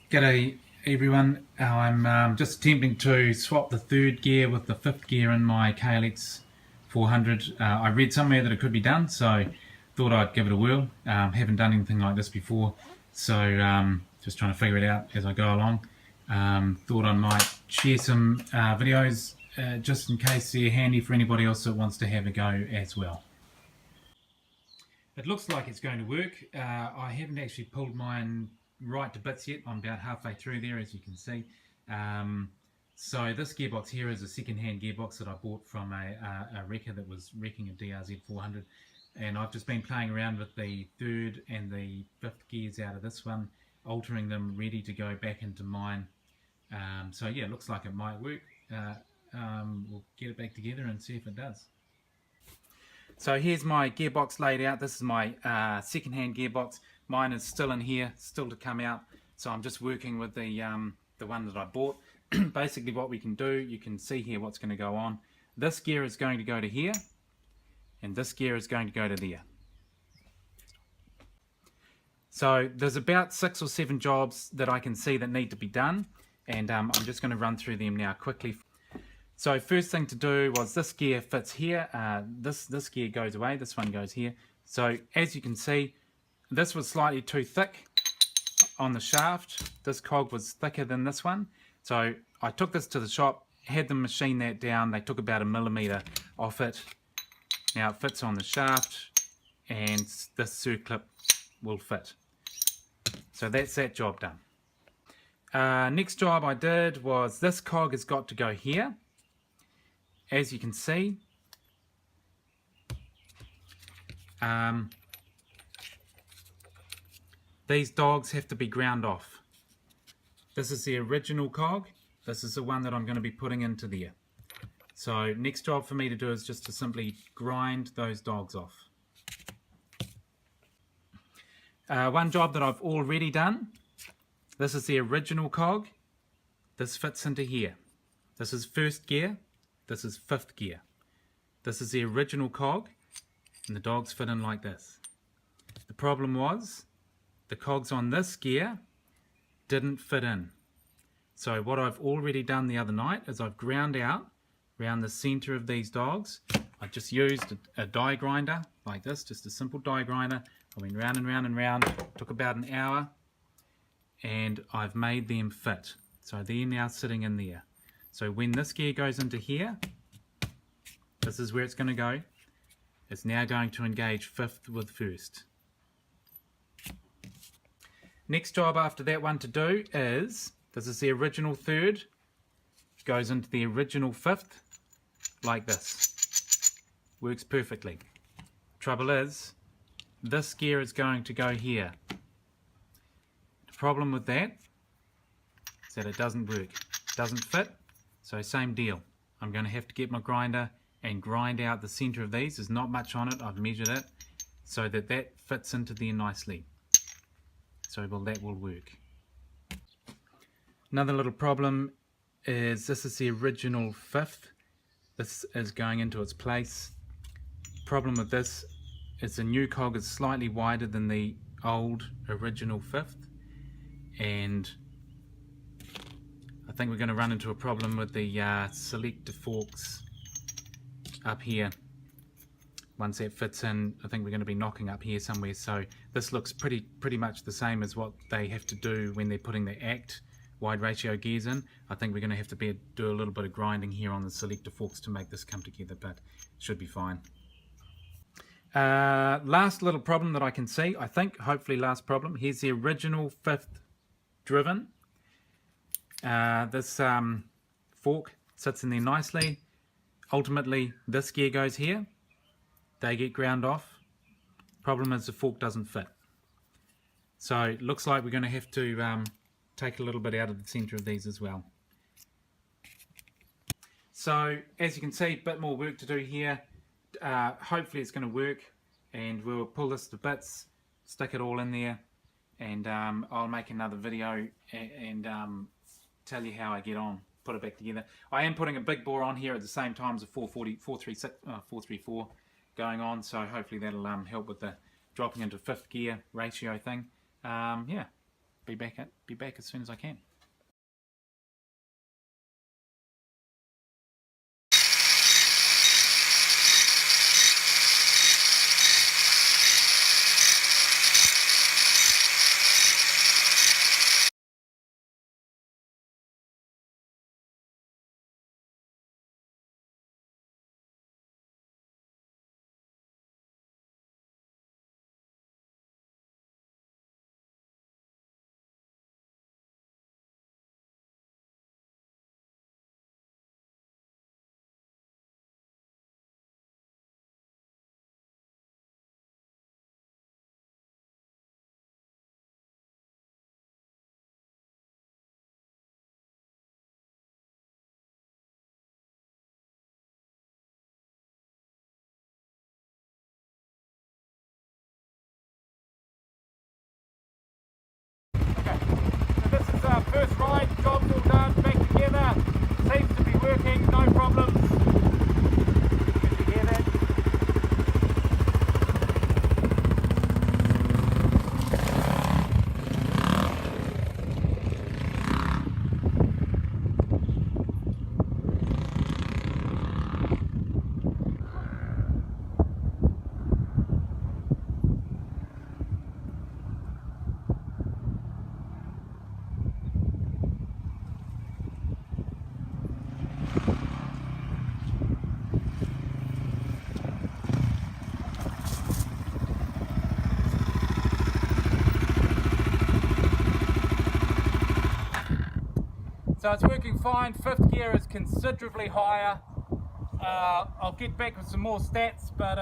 G'day everyone, I'm just attempting to swap the third gear with the fifth gear in my KLX 400. I read somewhere that it could be done, so thought I'd give it a whirl. Haven't done anything like this before, so just trying to figure it out as I go along. Thought I might share some videos just in case they're handy for anybody else that wants to have a go as well. It looks like it's going to work. I haven't actually pulled mine right to bits yet. I'm about halfway through there, as you can see. So this gearbox here is a second-hand gearbox that I bought from a wrecker that was wrecking a DRZ400, and I've just been playing around with the third and the fifth gears out of this one, altering them ready to go back into mine. So yeah, it looks like it might work. We'll get it back together and see if it does. So here's my gearbox laid out. This is my second-hand gearbox. Mine is still in here, still to come out. So I'm just working with the one that I bought. Basically what we can do, you can see here what's going to go on. This gear is going to go to here, and this gear is going to go to there. So there's about 6 or 7 jobs that I can see that need to be done, and I'm just going to run through them now quickly. So first thing to do was this gear fits here, this gear goes away, this one goes here. So as you can see, this was slightly too thick on the shaft. This cog was thicker than this one. So I took this to the shop, had them machine that down. They took about 1 millimeter off it. Now it fits on the shaft, and this circlip will fit. So that's that job done. Next job I did was this cog has got to go here. As you can see, these dogs have to be ground off. This is the original cog. This is the one that I'm going to be putting into there. So next job for me to do is just to simply grind those dogs off. One job that I've already done. This is the original cog. This fits into here. This is first gear. This is fifth gear. This is the original cog, and the dogs fit in like this. The problem was the cogs on this gear didn't fit in. So what I've already done the other night is I've ground out around the center of these dogs. I just used a die grinder like this, just a simple die grinder. I went round and round and round, took about an hour, and I've made them fit. So they're now sitting in there. So when this gear goes into here, this is where it's going to go. It's now going to engage fifth with first. Next job after that one to do is, this is the original third, goes into the original fifth, like this. Works perfectly. Trouble is, this gear is going to go here. The problem with that is that it doesn't work. It doesn't fit. So same deal. I'm going to have to get my grinder and grind out the center of these. There's not much on it. I've measured it so that that fits into there nicely. So that will work. Another little problem is this is the original fifth. This is going into its place. Problem with this is the new cog is slightly wider than the old original fifth, and I think we're going to run into a problem with the selector forks up here. Once that fits in, I think we're going to be knocking up here somewhere. So this looks pretty much the same as what they have to do when they're putting the ACT wide ratio gears in. I think we're going to have to do a little bit of grinding here on the selector forks to make this come together, but it should be fine. Last little problem that I can see, I think, hopefully last problem. Here's the original fifth driven. This fork sits in there nicely. Ultimately, this gear goes here. They get ground off. Problem is the fork doesn't fit. So it looks like we're going to have to take a little bit out of the center of these as well. So as you can see, a bit more work to do here. Hopefully it's going to work, and we'll pull this to bits, stick it all in there, and I'll make another video and tell you how I get on, put it back together. I am putting a big bore on here at the same time as a 434 going on, so hopefully that'll help with the dropping into fifth gear ratio thing. Yeah, be back as soon as I can. So this is our first ride, job's all done, back together, seems to be working, no problems. Did you hear that? So it's working fine, fifth gear is considerably higher. I'll get back with some more stats, but